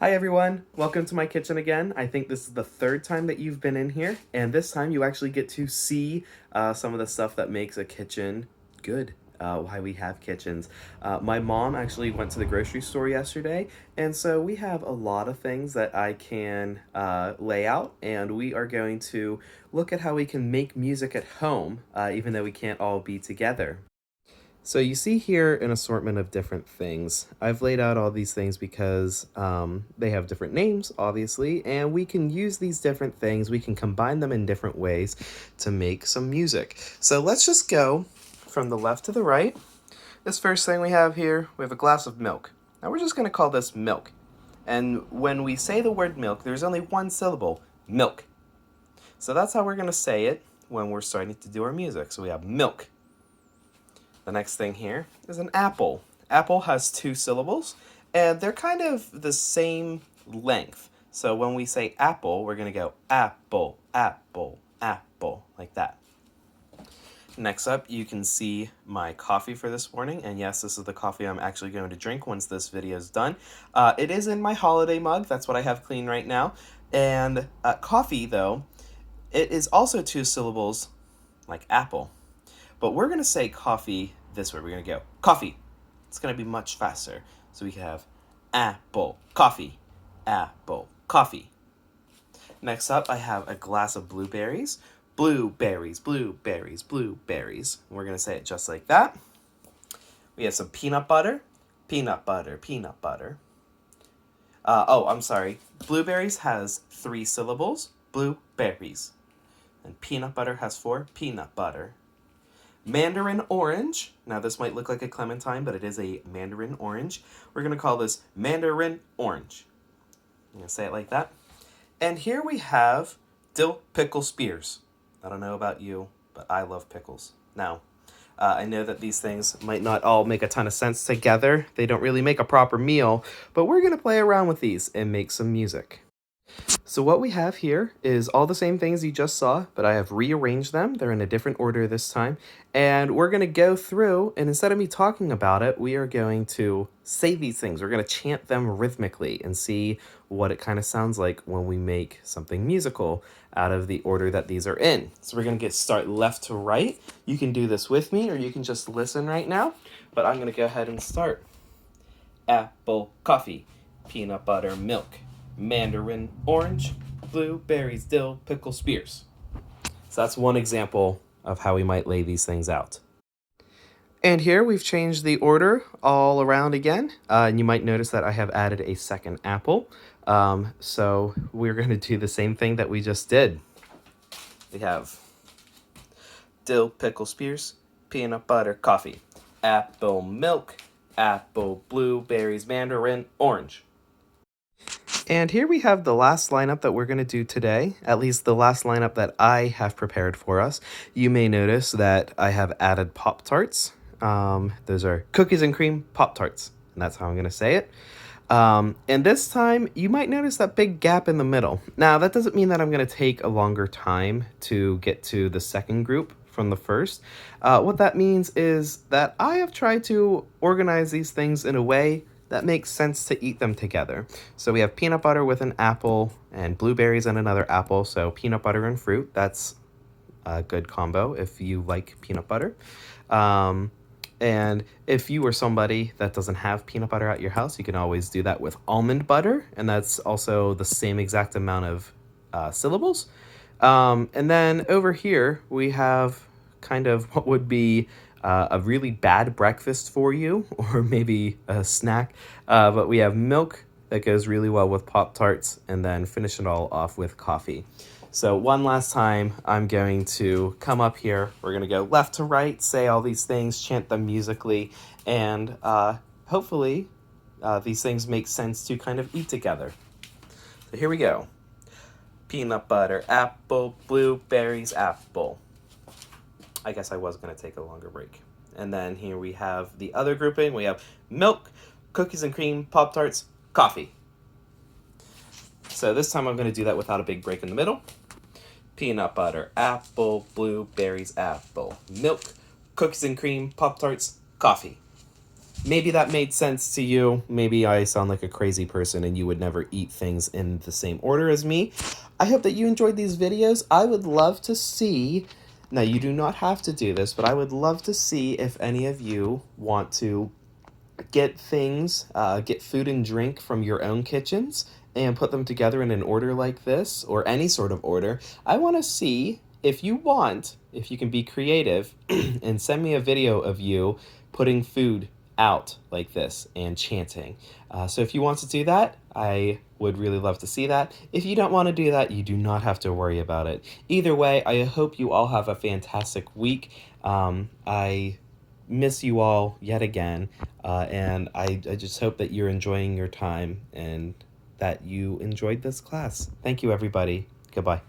Hi everyone, welcome to my kitchen again. I think this is the third time that you've been in here, and this time you actually get to see some of the stuff that makes a kitchen good. Why we have kitchens. My mom actually went to the grocery store yesterday, and so we have a lot of things that I can lay out, and we are going to look at how we can make music at home, even though we can't all be together. So you see here an assortment of different things. I've laid out all these things because they have different names, obviously, and we can use these different things. We can combine them in different ways to make some music. So let's just go from the left to the right. This first thing we have here, we have a glass of milk. Now we're just going to call this milk. And when we say the word milk, there's only one syllable, milk. So that's how we're going to say it when we're starting to do our music. So we have milk. The next thing here is an apple. Apple has two syllables, and they're kind of the same length. So when we say apple, we're going to go apple, apple, apple, like that. Next up, you can see my coffee for this morning, and yes, this is the coffee I'm actually going to drink once this video is done. It is in my holiday mug. That's what I have clean right now. And coffee, though, it is also two syllables, like apple. But we're going to say coffee this way. We're going to go coffee. It's going to be much faster. So we can have apple, coffee, apple, coffee. Next up, I have a glass of blueberries. Blueberries, blueberries, blueberries. We're going to say it just like that. We have some peanut butter. Peanut butter, peanut butter. I'm sorry. Blueberries has 3 syllables. Blueberries. And peanut butter has 4. Peanut butter. Mandarin orange. Now this might look like a clementine, but it is a mandarin orange. We're going to call this mandarin orange. I'm going to say it like that. And here we have dill pickle spears. I don't know about you, but I love pickles. Now, I know that these things might not all make a ton of sense together. They don't really make a proper meal, but we're going to play around with these and make some music. So what we have here is all the same things you just saw, but I have rearranged them. They're in a different order this time. And we're going to go through, and instead of me talking about it, we are going to say these things. We're going to chant them rhythmically and see what it kind of sounds like when we make something musical out of the order that these are in. So we're going to start left to right. You can do this with me, or you can just listen right now. But I'm going to go ahead and start. Apple, coffee, peanut butter, milk. Mandarin orange, blueberries, dill, pickle spears. So that's one example of how we might lay these things out. And here we've changed the order all around again. And you might notice that I have added a second apple. So we're going to do the same thing that we just did. We have dill, pickle spears, peanut butter, coffee, apple, milk, apple, blueberries, mandarin, orange. And here we have the last lineup that we're going to do today, at least the last lineup that I have prepared for us. You may notice that I have added Pop-Tarts. Those are cookies and cream Pop-Tarts, and that's how I'm going to say it. And this time, you might notice that big gap in the middle. Now, that doesn't mean that I'm going to take a longer time to get to the second group from the first. What that means is that I have tried to organize these things in a way that makes sense to eat them together. So we have peanut butter with an apple and blueberries and another apple. So peanut butter and fruit, that's a good combo if you like peanut butter. And if you are somebody that doesn't have peanut butter at your house, you can always do that with almond butter. And that's also the same exact amount of syllables. And then over here, we have kind of what would be a really bad breakfast for you, or maybe a snack. But we have milk that goes really well with Pop-Tarts, and then finish it all off with coffee. So one last time, I'm going to come up here. We're going to go left to right, say all these things, chant them musically, and hopefully these things make sense to kind of eat together. So here we go. Peanut butter, apple, blueberries, apple. I guess I was going to take a longer break. And then here we have the other grouping. We have milk, cookies and cream, Pop-Tarts, coffee. So this time I'm going to do that without a big break in the middle. Peanut butter, apple, blueberries, apple, milk, cookies and cream, Pop-Tarts, coffee. maybe that made sense to you. Maybe I sound like a crazy person and you would never eat things in the same order as me. I hope that you enjoyed these videos. I would love to see, now you do not have to do this, but I would love to see if any of you want to get things, get food and drink from your own kitchens and put them together in an order like this, or any sort of order. I want to see if you want, if you can be creative and send me a video of you putting food out like this and chanting. So if you want to do that, I would really love to see that. If you don't want to do that, you do not have to worry about it. Either way, I hope you all have a fantastic week. I miss you all yet again, and I just hope that you're enjoying your time and that you enjoyed this class. Thank you, everybody. Goodbye.